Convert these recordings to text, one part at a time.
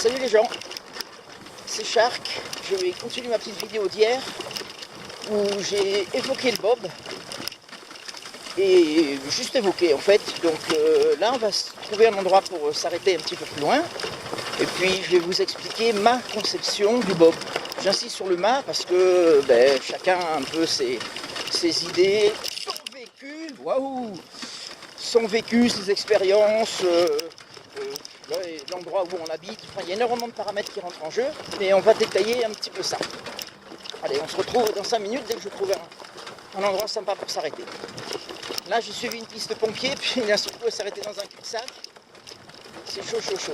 Salut les gens, c'est Shark. Je vais continuer ma petite vidéo d'hier où j'ai évoqué le bob et juste évoqué en fait. Donc là on va trouver un endroit pour s'arrêter un petit peu plus loin et puis je vais vous expliquer ma conception du bob. J'insiste sur le mât parce que chacun a un peu ses idées, son vécu, waouh, son vécu, ses expériences, l'endroit où on habite. Enfin, il y a énormément de paramètres qui rentrent en jeu, mais on va détailler un petit peu ça. Allez, on se retrouve dans 5 minutes dès que je trouve un endroit sympa pour s'arrêter. Là, j'ai suivi une piste de pompier, puis d'un seul coup, elle s'est arrêtée dans un cul-de-sac. C'est chaud, chaud, chaud.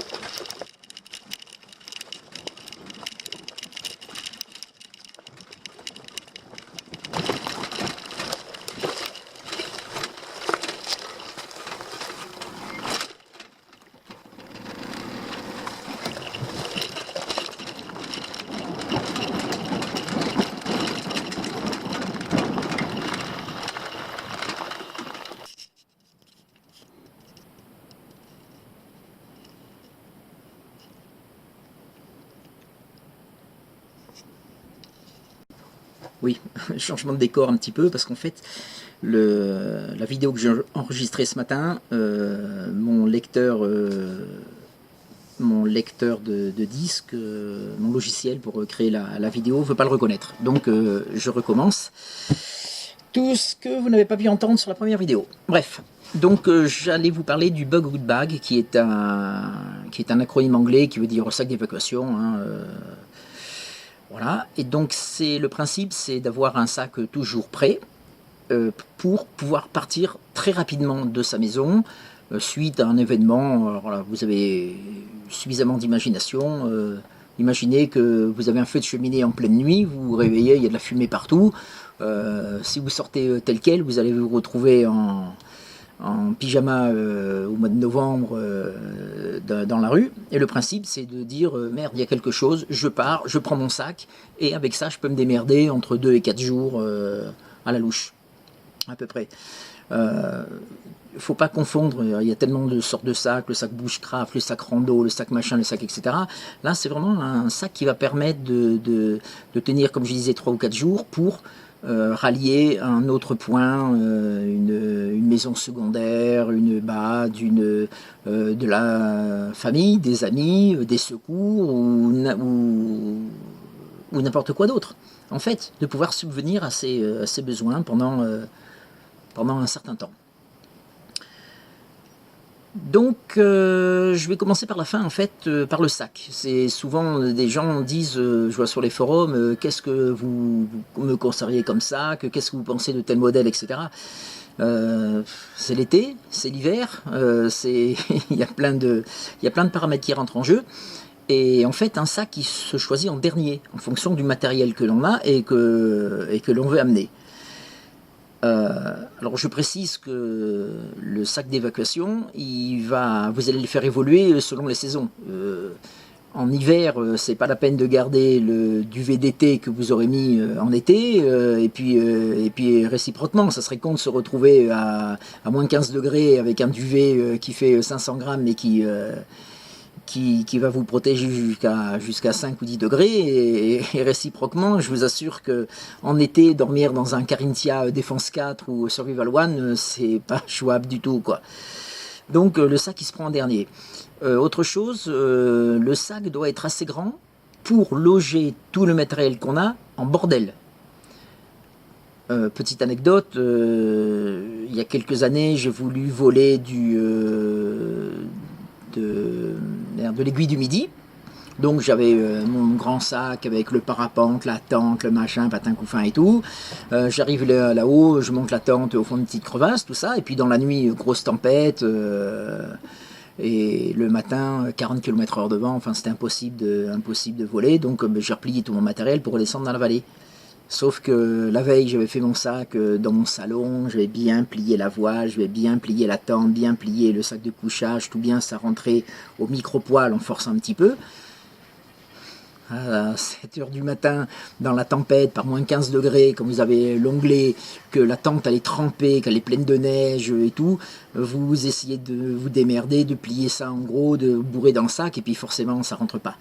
Oui, changement de décor un petit peu, parce qu'en fait, la vidéo que j'ai enregistrée ce matin, mon lecteur de disque, mon logiciel pour créer la vidéo ne veut pas le reconnaître. Donc je recommence tout ce que vous n'avez pas pu entendre sur la première vidéo. Bref, donc j'allais vous parler du Bug Out Bag, qui est un acronyme anglais qui veut dire sac d'évacuation, hein, voilà, et donc le principe, c'est d'avoir un sac toujours prêt pour pouvoir partir très rapidement de sa maison suite à un événement. Alors là, vous avez suffisamment d'imagination. Imaginez que vous avez un feu de cheminée en pleine nuit, vous vous réveillez, il y a de la fumée partout. Si vous sortez tel quel, vous allez vous retrouver en pyjama au mois de novembre dans la rue, et le principe c'est de dire merde, il y a quelque chose, je pars, je prends mon sac, et avec ça je peux me démerder entre 2 et 4 jours à la louche, à peu près. Faut pas confondre, il y a tellement de sortes de sacs, le sac bushcraft, le sac rando, le sac machin, le sac etc. Là c'est vraiment un sac qui va permettre de tenir, comme je disais, 3 ou 4 jours pour rallier un autre point, une maison secondaire, une BAD, de la famille, des amis, des secours ou n'importe quoi d'autre. En fait, de pouvoir subvenir à ses besoins pendant un certain temps. Donc, je vais commencer par la fin, en fait, par le sac. C'est souvent des gens disent, je vois sur les forums, qu'est-ce que vous me conseilleriez comme sac, qu'est-ce que vous pensez de tel modèle, etc. C'est l'été, c'est l'hiver, il y a plein de paramètres qui rentrent en jeu. Et en fait, un sac qui se choisit en dernier, en fonction du matériel que l'on a et que l'on veut amener. Alors je précise que le sac d'évacuation, vous allez le faire évoluer selon les saisons. En hiver, c'est pas la peine de garder le duvet d'été que vous aurez mis en été, et puis réciproquement, ça serait con de se retrouver à moins 15 degrés avec un duvet qui fait 500 grammes et qui va vous protéger jusqu'à 5 ou 10 degrés, et réciproquement, je vous assure que en été, dormir dans un Carinthia Défense 4 ou Survival One, c'est pas jouable du tout, quoi. Donc le sac il se prend en dernier. Autre chose, le sac doit être assez grand pour loger tout le matériel qu'on a en bordel. Petite anecdote, il y a quelques années, j'ai voulu voler de l'aiguille du Midi. Donc j'avais mon grand sac avec le parapente, la tente, le machin, patin couffin et tout. J'arrive là-haut, je monte la tente au fond d'une petite crevasse, tout ça. Et puis dans la nuit, grosse tempête. Et le matin, 40 km/h de vent, enfin c'était impossible de voler. Donc j'ai replié tout mon matériel pour redescendre dans la vallée. Sauf que la veille, j'avais fait mon sac dans mon salon, j'avais bien plié la voile, j'avais bien plié la tente, bien plié le sac de couchage, tout bien, ça rentrait au micro-poil en forçant un petit peu. à 7 heures du matin dans la tempête par moins 15 degrés, quand vous avez l'onglet, que la tente elle est trempée, qu'elle est pleine de neige et tout, vous essayez de vous démerder, de plier ça en gros, de bourrer dans le sac, et puis forcément ça rentre pas.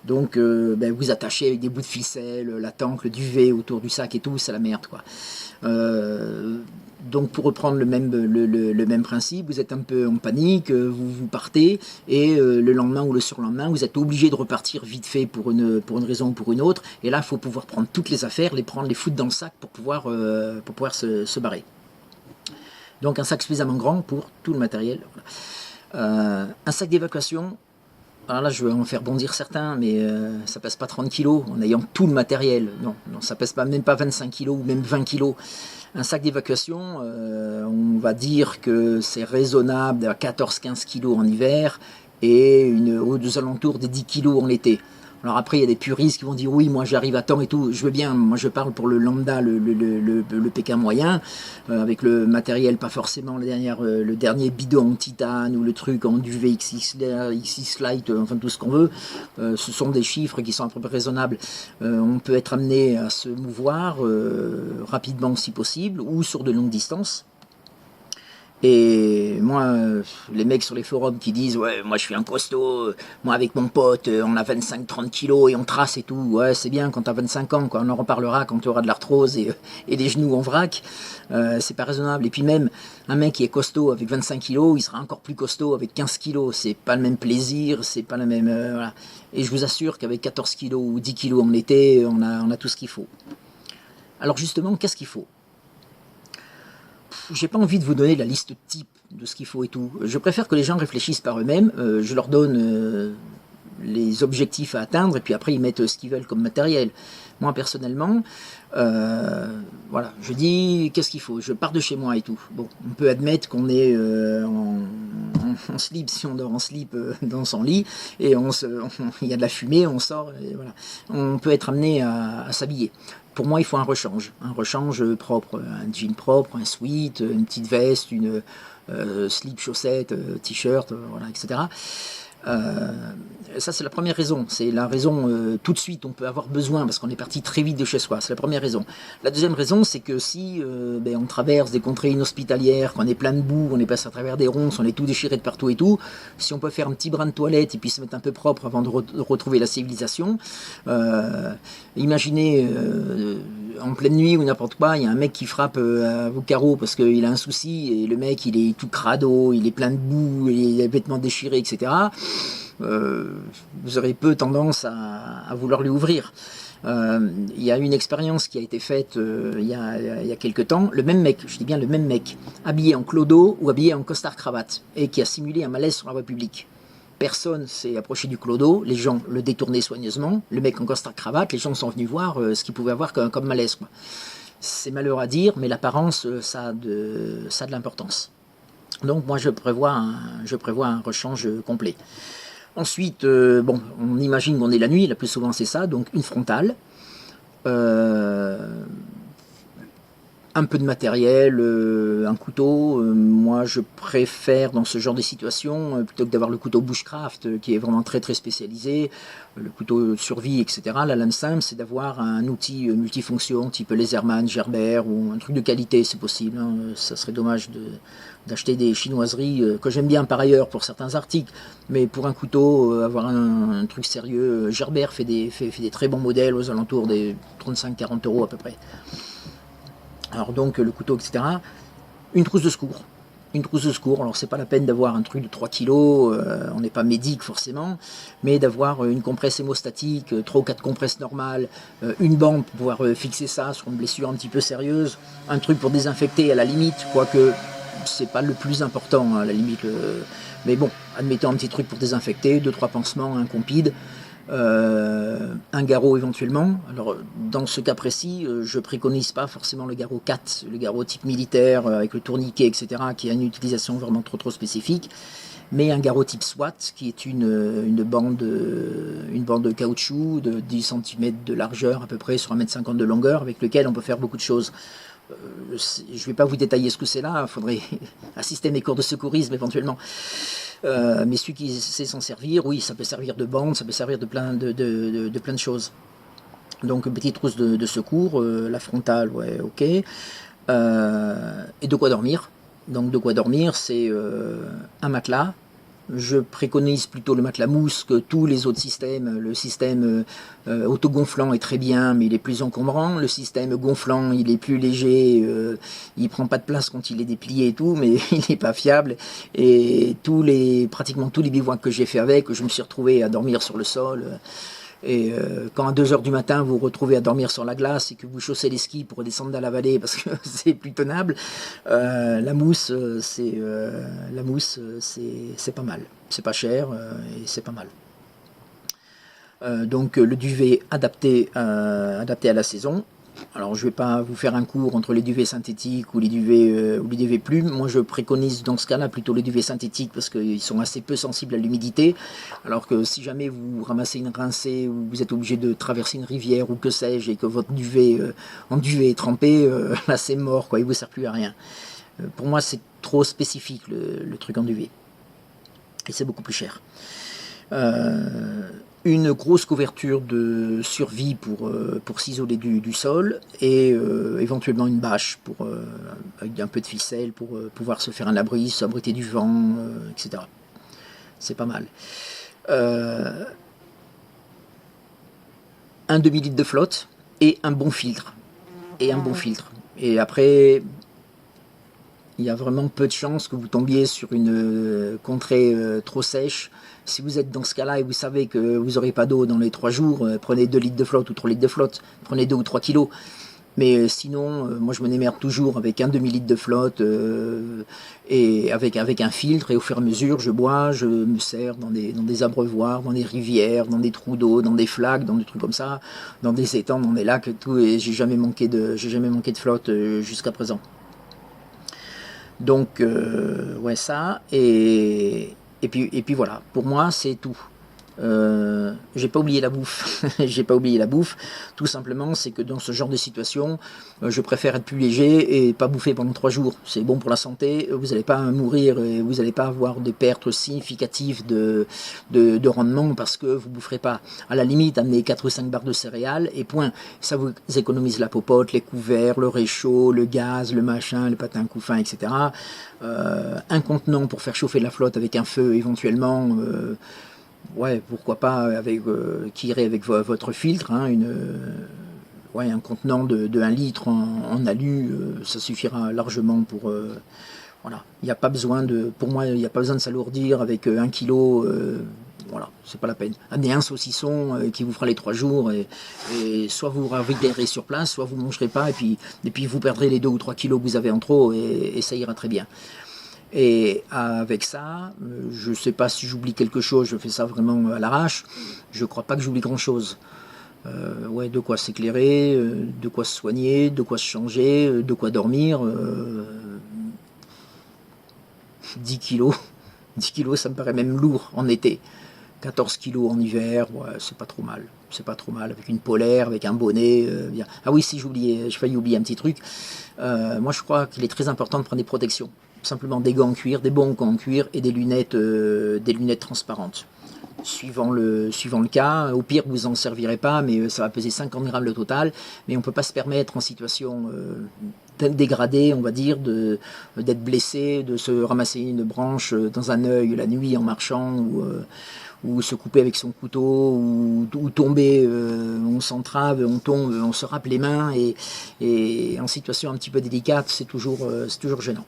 Donc vous attachez avec des bouts de ficelle, la tente, le duvet autour du sac et tout, c'est la merde quoi. Donc pour reprendre le même principe, vous êtes un peu en panique, vous partez, et le lendemain ou le surlendemain, vous êtes obligé de repartir vite fait pour une raison ou pour une autre, et là il faut pouvoir prendre toutes les affaires, les prendre, les foutre dans le sac pour pouvoir se barrer. Donc un sac suffisamment grand pour tout le matériel. Voilà. Un sac d'évacuation, alors là je vais en faire bondir certains, mais ça pèse pas 30 kg en ayant tout le matériel, non ça pèse pas, même pas 25 kg ou même 20 kg. Un sac d'évacuation, on va dire que c'est raisonnable à 14-15 kg en hiver et aux alentours des 10 kg en été. Alors après, il y a des puristes qui vont dire oui, moi j'arrive à temps et tout. Je veux bien, moi je parle pour le lambda, le Pékin moyen, avec le matériel, pas forcément le dernier bidon en titane ou le truc en duvet XX Lite, enfin tout ce qu'on veut. Ce sont des chiffres qui sont à peu près raisonnables. On peut être amené à se mouvoir rapidement si possible ou sur de longues distances. Et moi, les mecs sur les forums qui disent « Ouais, moi je suis un costaud, moi avec mon pote, on a 25-30 kilos et on trace et tout. » Ouais, c'est bien quand t'as 25 ans, quoi. On en reparlera quand tu auras de l'arthrose et les genoux en vrac. C'est pas raisonnable. Et puis même, un mec qui est costaud avec 25 kilos, il sera encore plus costaud avec 15 kilos. C'est pas le même plaisir, c'est pas le même... voilà. Et je vous assure qu'avec 14 kilos ou 10 kilos en été, on a tout ce qu'il faut. Alors justement, qu'est-ce qu'il faut ? J'ai pas envie de vous donner la liste type de ce qu'il faut et tout. Je préfère que les gens réfléchissent par eux-mêmes. Je leur donne les objectifs à atteindre et puis après ils mettent ce qu'ils veulent comme matériel. Moi personnellement, voilà, je dis qu'est-ce qu'il faut. Je pars de chez moi et tout. Bon, on peut admettre qu'on est en slip, si on dort en slip dans son lit et il y a de la fumée, on sort et voilà. On peut être amené à s'habiller. Pour moi, il faut un rechange propre, un jean propre, un sweat, une petite veste, une slip, chaussettes, t-shirt, voilà, etc. Ça, c'est la première raison. C'est la raison tout de suite, on peut avoir besoin parce qu'on est parti très vite de chez soi. C'est la première raison. La deuxième raison, c'est que si on traverse des contrées inhospitalières, qu'on est plein de boue, on est passé à travers des ronces, on est tout déchiré de partout et tout, si on peut faire un petit brin de toilette et puis se mettre un peu propre avant de retrouver la civilisation, imaginez en pleine nuit ou n'importe quoi, il y a un mec qui frappe à vos carreaux parce qu'il a un souci et le mec il est tout crado, il est plein de boue, il est vêtements déchirés, etc. Vous aurez peu tendance à vouloir lui ouvrir. Il y a une expérience qui a été faite il y a quelques temps, le même mec, je dis bien le même mec, habillé en clodo ou habillé en costard-cravate et qui a simulé un malaise sur la voie publique. Personne s'est approché du clodo, les gens le détournaient soigneusement, le mec en costard-cravate, les gens sont venus voir ce qu'ils pouvaient avoir comme malaise, quoi. C'est malheureux à dire, mais l'apparence, ça a de l'importance. Donc moi je prévois un rechange complet. Ensuite, on imagine qu'on est la nuit, la plus souvent c'est ça, donc une frontale, un peu de matériel, un couteau. Moi je préfère dans ce genre de situation, plutôt que d'avoir le couteau bushcraft qui est vraiment très très spécialisé, le couteau de survie, etc. La lame simple, c'est d'avoir un outil multifonction type Laserman, Gerber ou un truc de qualité, c'est possible. Hein. Ça serait dommage d'acheter des chinoiseries que j'aime bien par ailleurs pour certains articles, mais pour un couteau, avoir un truc sérieux. Gerber fait des très bons modèles aux alentours des 35-40 € à peu près. Alors donc le couteau, etc. Une trousse de secours. Alors c'est pas la peine d'avoir un truc de 3 kg, on n'est pas médic forcément, mais d'avoir une compresse hémostatique, 3 ou 4 compresses normales, une bande pour pouvoir fixer ça sur une blessure un petit peu sérieuse, un truc pour désinfecter à la limite, quoique c'est pas le plus important à la limite, mais bon, admettons un petit truc pour désinfecter, 2-3 pansements, un compide, un garrot éventuellement. Alors dans ce cas précis, je préconise pas forcément le garrot 4, le garrot type militaire avec le tourniquet, etc., qui a une utilisation vraiment trop spécifique, mais un garrot type SWAT qui est une bande de caoutchouc de 10 cm de largeur à peu près sur 1,50 m de longueur, avec lequel on peut faire beaucoup de choses. Je ne vais pas vous détailler ce que c'est là, il faudrait assister à mes cours de secourisme éventuellement. Mais celui qui sait s'en servir, oui, ça peut servir de bande, ça peut servir de plein de plein de choses. Donc une petite trousse de secours, la frontale, ouais, ok. Et de quoi dormir. Donc de quoi dormir, c'est un matelas. Je préconise plutôt le matelas mousse que tous les autres systèmes. Le système autogonflant est très bien, mais il est plus encombrant. Le système gonflant, il est plus léger, il prend pas de place quand il est déplié et tout, mais il n'est pas fiable. Et pratiquement tous les bivouacs que j'ai fait avec, je me suis retrouvé à dormir sur le sol. Et quand à 2 h du matin vous vous retrouvez à dormir sur la glace et que vous chaussez les skis pour descendre dans la vallée parce que c'est plus tenable, la mousse c'est pas mal, c'est pas cher et c'est pas mal. Donc le duvet adapté à la saison. Alors je ne vais pas vous faire un cours entre les duvets synthétiques ou les duvets plumes. Moi je préconise dans ce cas-là plutôt les duvets synthétiques parce qu'ils sont assez peu sensibles à l'humidité. Alors que si jamais vous ramassez une rincée ou vous êtes obligé de traverser une rivière ou que sais-je et que votre duvet en duvet est trempé, là c'est mort quoi, il ne vous sert plus à rien. Pour moi c'est trop spécifique le truc en duvet. Et c'est beaucoup plus cher. Une grosse couverture de survie pour s'isoler du sol et éventuellement une bâche avec un peu de ficelle pour pouvoir se faire un abri, s'abriter du vent, etc. C'est pas mal. Un demi-litre de flotte et un bon filtre. Et après, il y a vraiment peu de chances que vous tombiez sur une contrée trop sèche. Si vous êtes dans ce cas-là et vous savez que vous n'aurez pas d'eau dans les 3 jours, prenez 2 litres de flotte ou 3 litres de flotte, prenez 2 ou 3 kilos. Mais sinon, moi je me démerde toujours avec un demi-litre de flotte et avec un filtre, et au fur et à mesure je bois, je me sers dans des abreuvoirs, dans des rivières, dans des trous d'eau, dans des flaques, dans des trucs comme ça, dans des étangs, dans des lacs, tout, et j'ai jamais manqué de flotte jusqu'à présent. Donc ouais, ça, et puis voilà, pour moi c'est tout. J'ai pas oublié la bouffe. J'ai pas oublié la bouffe. Tout simplement, c'est que dans ce genre de situation, je préfère être plus léger et pas bouffer pendant 3 jours. C'est bon pour la santé. Vous n'allez pas mourir et vous n'allez pas avoir des pertes significatives de rendement parce que vous boufferez pas. À la limite, amenez 4 ou 5 barres de céréales et point. Ça vous économise la popote, les couverts, le réchaud, le gaz, le machin, le patin couffin, etc. Un contenant pour faire chauffer la flotte avec un feu éventuellement. Ouais, pourquoi pas qui irait avec votre filtre, hein, un contenant de 1 litre en alu, ça suffira largement pour... voilà, il n'y a pas besoin pour moi, il n'y a pas besoin de s'alourdir avec 1 kilo, voilà, c'est pas la peine. Amenez un saucisson qui vous fera les 3 jours, et soit vous ravitaillerez sur place, soit vous ne mangerez pas, et puis vous perdrez les 2 ou 3 kilos que vous avez en trop, et ça ira très bien. Et avec ça, je ne sais pas si j'oublie quelque chose, je fais ça vraiment à l'arrache, je ne crois pas que j'oublie grand chose. Ouais, de quoi s'éclairer, de quoi se soigner, de quoi se changer, de quoi dormir. 10 kilos, 10 kilos ça me paraît même lourd en été. 14 kilos en hiver, ouais, c'est pas trop mal. C'est pas trop mal, avec une polaire, avec un bonnet. Bien. Ah oui, si j'ai failli oublier un petit truc. Moi je crois qu'il est très important de prendre des protections. Simplement des gants en cuir, des bons gants en cuir et des lunettes transparentes. Suivant le cas, au pire vous en servirez pas, mais ça va peser 50 grammes le total, mais on ne peut pas se permettre en situation dégradée, on va dire, d'être blessé, de se ramasser une branche dans un œil la nuit en marchant, ou se couper avec son couteau, ou tomber, on s'entrave, on tombe, on se râpe les mains, et en situation un petit peu délicate, c'est toujours gênant.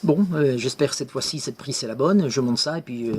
Bon, j'espère que cette fois-ci, cette prise c'est la bonne, je monte ça, et puis